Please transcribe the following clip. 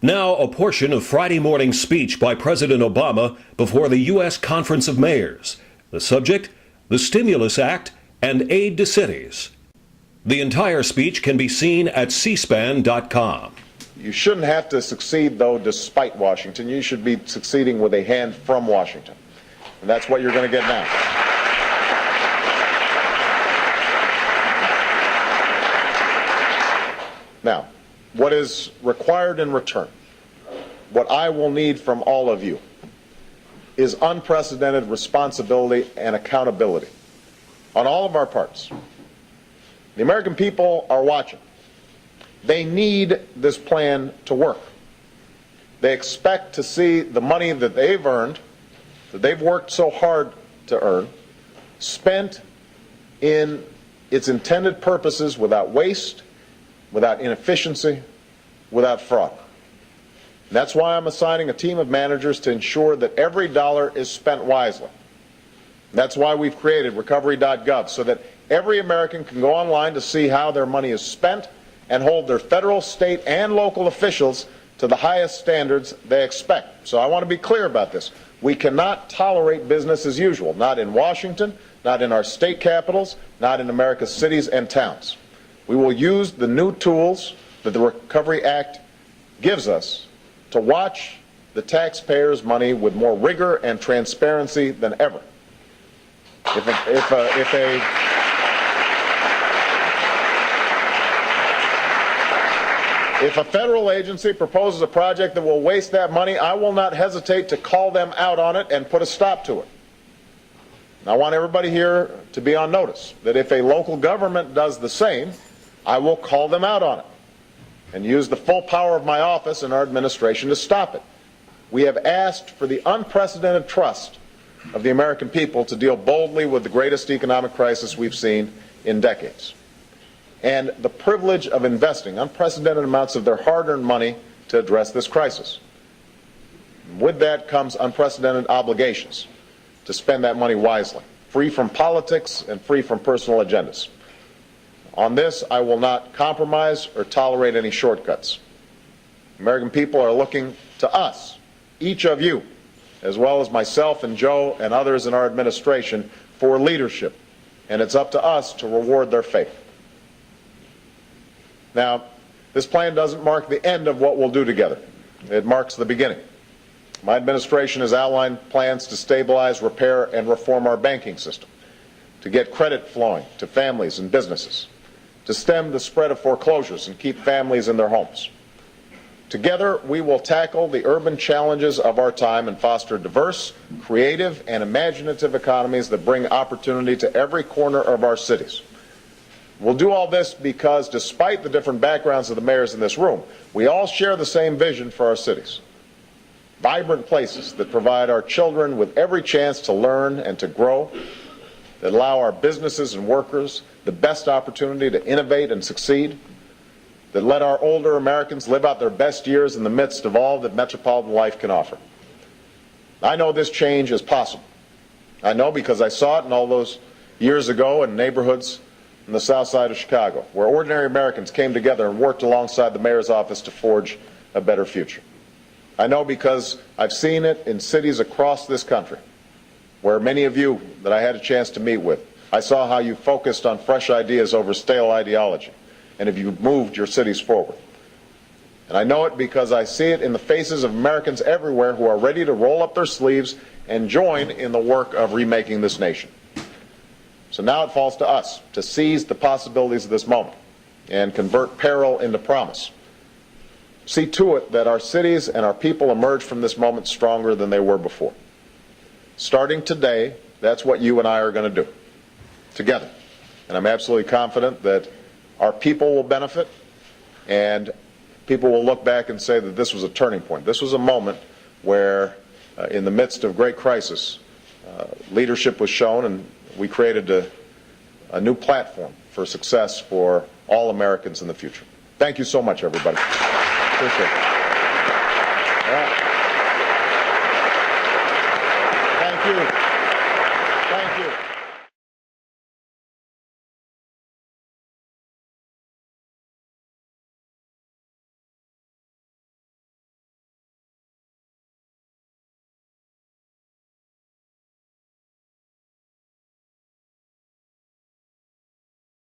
Now, a portion of Friday morning's speech by President Obama before the U.S. Conference of Mayors. The subject, the Stimulus Act and aid to cities. The entire speech can be seen at cspan.com. You shouldn't have to succeed, though, despite Washington. You should be succeeding with a hand from Washington. And that's what you're going to get now. Now, what is required in return, what I will need from all of you, is unprecedented responsibility and accountability on all of our parts. The American people are watching. They need this plan to work. They expect to see the money that they've earned, that they've worked so hard to earn, spent in its intended purposes without waste, without inefficiency, without fraud. And that's why I'm assigning a team of managers to ensure that every dollar is spent wisely. And that's why we've created recovery.gov, so that every American can go online to see how their money is spent and hold their federal, state, and local officials to the highest standards they expect. So I want to be clear about this. We cannot tolerate business as usual, not in Washington, not in our state capitals, not in America's cities and towns. We will use the new tools that the Recovery Act gives us to watch the taxpayers' money with more rigor and transparency than ever. If a federal agency proposes a project that will waste that money, I will not hesitate to call them out on it and put a stop to it. And I want everybody here to be on notice that if a local government does the same, I will call them out on it and use the full power of my office and our administration to stop it. We have asked for the unprecedented trust of the American people to deal boldly with the greatest economic crisis we've seen in decades, and the privilege of investing unprecedented amounts of their hard-earned money to address this crisis. With that comes unprecedented obligations to spend that money wisely, free from politics and free from personal agendas. On this, I will not compromise or tolerate any shortcuts. American people are looking to us, each of you, as well as myself and Joe and others in our administration, for leadership, and it's up to us to reward their faith. Now, this plan doesn't mark the end of what we'll do together. It marks the beginning. My administration has outlined plans to stabilize, repair, and reform our banking system, to get credit flowing to families and businesses, to stem the spread of foreclosures and keep families in their homes. Together, we will tackle the urban challenges of our time and foster diverse, creative, and imaginative economies that bring opportunity to every corner of our cities. We'll do all this because, despite the different backgrounds of the mayors in this room, we all share the same vision for our cities. Vibrant places that provide our children with every chance to learn and to grow, that allow our businesses and workers the best opportunity to innovate and succeed, that let our older Americans live out their best years in the midst of all that metropolitan life can offer. I know this change is possible. I know because I saw it in all those years ago in neighborhoods in the south side of Chicago, where ordinary Americans came together and worked alongside the mayor's office to forge a better future. I know because I've seen it in cities across this country, where many of you that I had a chance to meet with, I saw how you focused on fresh ideas over stale ideology, and have you moved your cities forward. And I know it because I see it in the faces of Americans everywhere who are ready to roll up their sleeves and join in the work of remaking this nation. So now it falls to us to seize the possibilities of this moment and convert peril into promise. See to it that our cities and our people emerge from this moment stronger than they were before. Starting today, that's what you and I are going to do, together. And I'm absolutely confident that our people will benefit, and people will look back and say that this was a turning point. This was a moment where, in the midst of great crisis, leadership was shown, and we created a new platform for success for all Americans in the future. Thank you so much, everybody. Appreciate it. All right. Thank you.